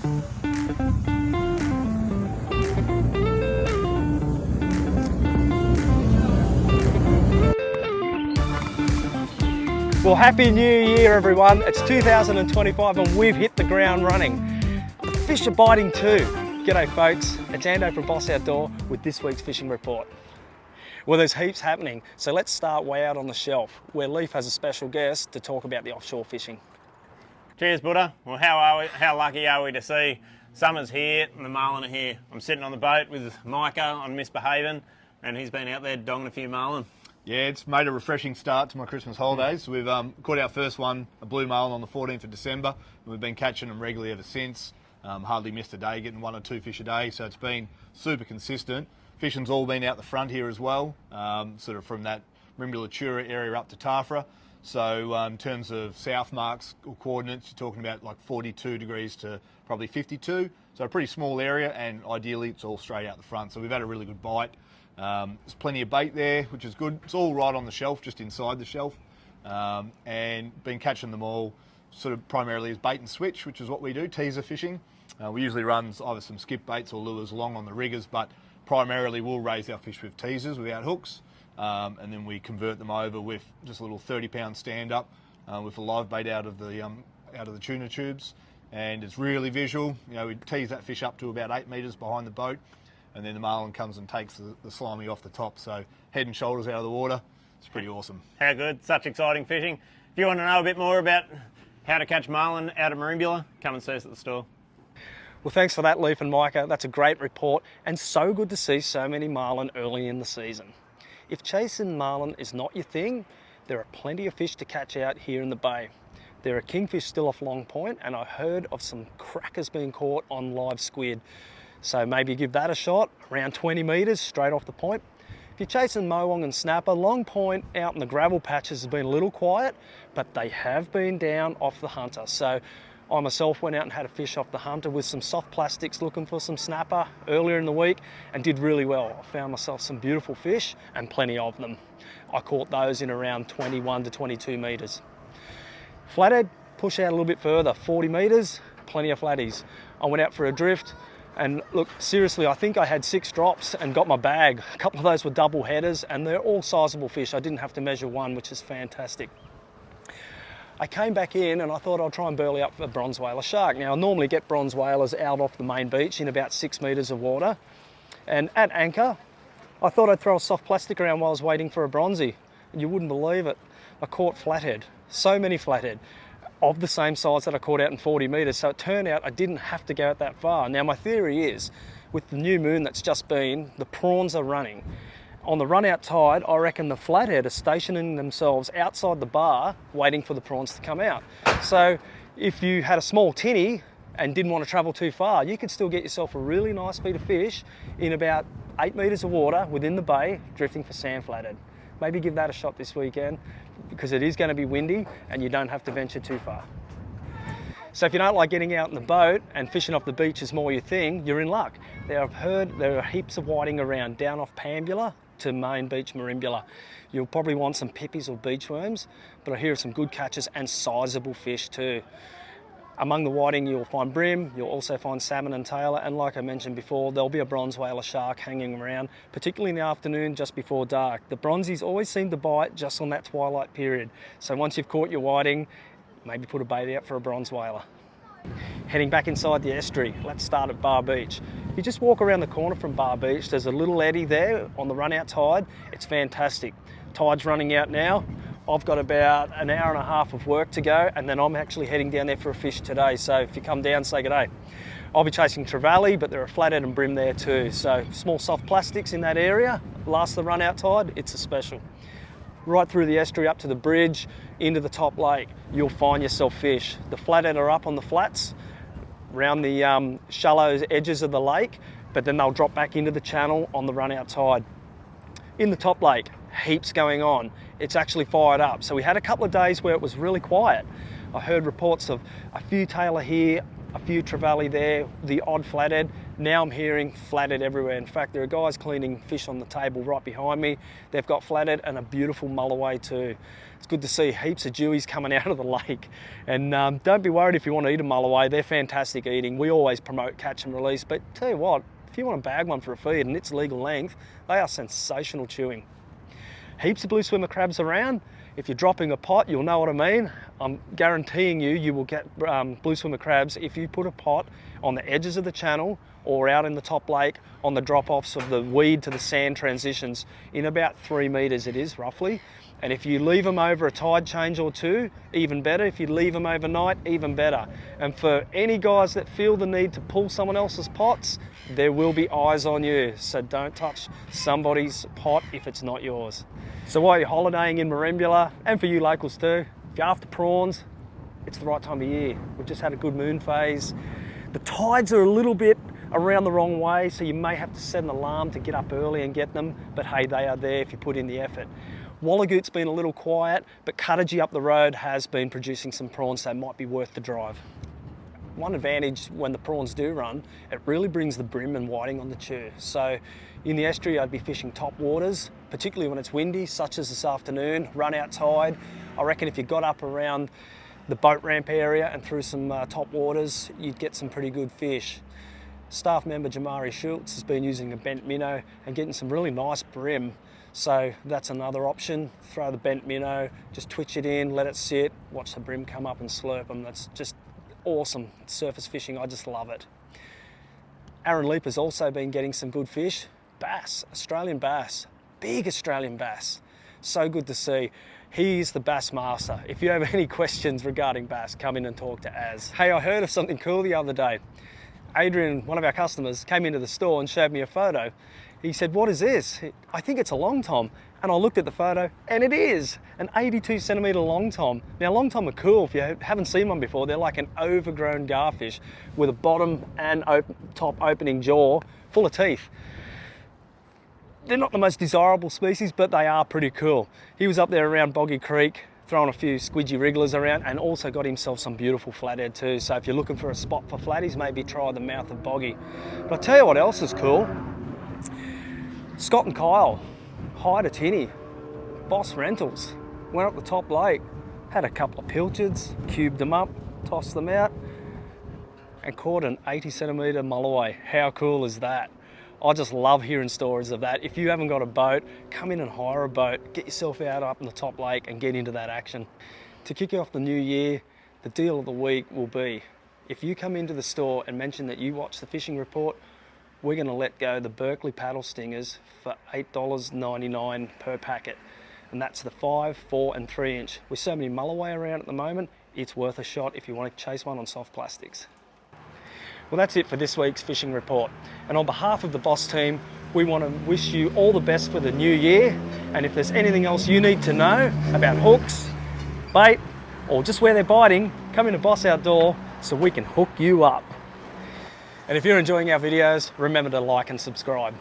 Well, Happy New Year everyone. It's 2025 and we've hit the ground running. The fish are biting too. G'day folks, it's Ando from Boss Outdoor with this week's fishing report. Well, there's heaps happening, so let's start way out on the shelf where Leaf has a special guest to talk about the offshore fishing. Cheers, Buddha. Well, how lucky are we to see summer's here and the marlin are here. I'm sitting on the boat with Micah on Misbehaving, and he's been out there donging a few marlin. Yeah, it's made a refreshing start to my Christmas holidays. We've caught our first one, a blue marlin, on the 14th of December, and we've been catching them regularly ever since. Hardly missed a day, getting 1 or 2 fish a day, so it's been super consistent. Fishing's all been out the front here as well, sort of from that Merimbula area up to Tafra. So in terms of south marks or coordinates, you're talking about like 42 degrees to probably 52. So a pretty small area, and ideally it's all straight out the front. So we've had a really good bite. There's plenty of bait there, which is good. It's all right on the shelf, just inside the shelf, and been catching them all sort of primarily as bait and switch, which is what we do, teaser fishing. We usually run either some skip baits or lures along on the riggers, but primarily we'll raise our fish with teasers without hooks, and then we convert them over with just a little 30-pound stand-up with a live bait out of the tuna tubes, and it's really visual. You know, we tease that fish up to about 8 metres behind the boat, and then the marlin comes and takes the slimy off the top, so head and shoulders out of the water. It's pretty awesome. How good, such exciting fishing. If you want to know a bit more about how to catch marlin out of Merimbula, come and see us at the store. Well, thanks for that, Leaf and Micah. That's a great report, and so good to see so many marlin early in the season. If chasing marlin is not your thing, there are plenty of fish to catch out here in the bay. There are kingfish still off Long Point, and I heard of some crackers being caught on live squid. So maybe give that a shot, around 20 metres straight off the point. If you're chasing mowong and snapper, Long Point out in the gravel patches has been a little quiet, but they have been down off the hunter. So I myself went out and had a fish off the hunter with some soft plastics looking for some snapper earlier in the week and did really well. I found myself some beautiful fish and plenty of them. I caught those in around 21 to 22 metres. Flathead, push out a little bit further, 40 metres, plenty of flatties. I went out for a drift. And look, seriously, I think I had 6 drops and got my bag. A couple of those were double headers, and they're all sizable fish. I didn't have to measure one, which is fantastic. I came back in and I thought I'll try and burley up a bronze whaler shark. Now, I normally get bronze whalers out off the main beach in about 6 metres of water. And at anchor, I thought I'd throw a soft plastic around while I was waiting for a bronzy. And you wouldn't believe it. I caught flathead, so many flathead, of the same size that I caught out in 40 metres, so it turned out I didn't have to go out that far. Now my theory is, with the new moon that's just been, the prawns are running. On the run out tide, I reckon the flathead are stationing themselves outside the bar, waiting for the prawns to come out. So if you had a small tinny and didn't want to travel too far, you could still get yourself a really nice feed of fish in about 8 metres of water within the bay, drifting for sand flathead. Maybe give that a shot this weekend, because it is going to be windy and you don't have to venture too far. So if you don't like getting out in the boat and fishing off the beach is more your thing, you're in luck. I've heard there are heaps of whiting around down off Pambula to main beach Merimbula. You'll probably want some pippies or beachworms, but I hear of some good catches and sizable fish too. Among the whiting you'll find brim, you'll also find salmon and tailor, and like I mentioned before, there'll be a bronze whaler shark hanging around, particularly in the afternoon just before dark. The bronzies always seem to bite just on that twilight period, so once you've caught your whiting, maybe put a bait out for a bronze whaler. Heading back inside the estuary, let's start at Bar Beach. If you just walk around the corner from Bar Beach, there's a little eddy there on the run out tide. It's fantastic. Tide's running out now. I've got about an hour and a half of work to go, and then I'm actually heading down there for a fish today. So if you come down, say good day. I'll be chasing trevally, but there are flathead and brim there too. So small soft plastics in that area. Last the run out tide, it's a special. Right through the estuary up to the bridge, into the top lake, you'll find yourself fish. The flathead are up on the flats, around the shallow edges of the lake, but then they'll drop back into the channel on the run out tide. In the top lake, heaps going on. It's actually fired up. So we had a couple of days where it was really quiet. I heard reports of a few tailor here, a few trevally there, the odd flathead. Now I'm hearing flathead everywhere. In fact, there are guys cleaning fish on the table right behind me. They've got flathead and a beautiful mulloway too. It's good to see heaps of dewies coming out of the lake. And don't be worried if you want to eat a mulloway. They're fantastic eating. We always promote catch and release, but tell you what, if you want to bag one for a feed and it's legal length, they are sensational chewing. Heaps of blue swimmer crabs around. If you're dropping a pot, you'll know what I mean. I'm guaranteeing you will get blue swimmer crabs if you put a pot on the edges of the channel or out in the top lake on the drop-offs of the weed to the sand transitions in about 3 meters it is roughly. And if you leave them over a tide change or two, even better. If you leave them overnight, even better. And for any guys that feel the need to pull someone else's pots, there will be eyes on you. So don't touch somebody's pot if it's not yours. So while you're holidaying in Marimbula, and for you locals too, if you're after prawns, it's the right time of year. We've just had a good moon phase. The tides are a little bit around the wrong way, so you may have to set an alarm to get up early and get them, but hey, they are there if you put in the effort. Wallagoot's been a little quiet, but Cuttagee up the road has been producing some prawns, so it might be worth the drive. One advantage when the prawns do run, it really brings the brim and whiting on the chew. So in the estuary, I'd be fishing top waters, particularly when it's windy, such as this afternoon, run out tide. I reckon if you got up around the boat ramp area and through some top waters, you'd get some pretty good fish. Staff member Jamari Schultz has been using a bent minnow and getting some really nice brim. So that's another option. Throw the bent minnow, just twitch it in, let it sit, watch the brim come up and slurp them. That's just awesome surface fishing. I just love it. Aaron Leap has also been getting some good fish. Bass, Australian bass, big Australian bass. So good to see. He's the bass master. If you have any questions regarding bass, come in and talk to Az. Hey, I heard of something cool the other day. Adrian, one of our customers, came into the store and showed me a photo. He said, "What is this?" I think it's a long tom. And I looked at the photo, and it is an 82 centimetre long tom. Now, long tom are cool. If you haven't seen one before, they're like an overgrown garfish with a bottom and top opening jaw full of teeth. They're not the most desirable species, but they are pretty cool. He was up there around Boggy Creek, throwing a few squidgy wrigglers around, and also got himself some beautiful flathead too. So if you're looking for a spot for flatties, maybe try the mouth of Boggy. But I'll tell you what else is cool. Scott and Kyle hired a tinny, Boss Rentals, went up the top lake, had a couple of pilchards, cubed them up, tossed them out, and caught an 80 centimetre mulloway. How cool is that? I just love hearing stories of that. If you haven't got a boat, come in and hire a boat, get yourself out up in the top lake and get into that action. To kick off the new year, the deal of the week will be, if you come into the store and mention that you watch the fishing report, we're going to let go the Berkeley paddle stingers for $8.99 per packet. And that's the 5, 4 and 3 inch. With so many mulloway around at the moment, it's worth a shot if you want to chase one on soft plastics. Well, that's it for this week's fishing report. And on behalf of the Boss team, we want to wish you all the best for the new year. And if there's anything else you need to know about hooks, bait, or just where they're biting, come into Boss Outdoor so we can hook you up. And if you're enjoying our videos, remember to like and subscribe.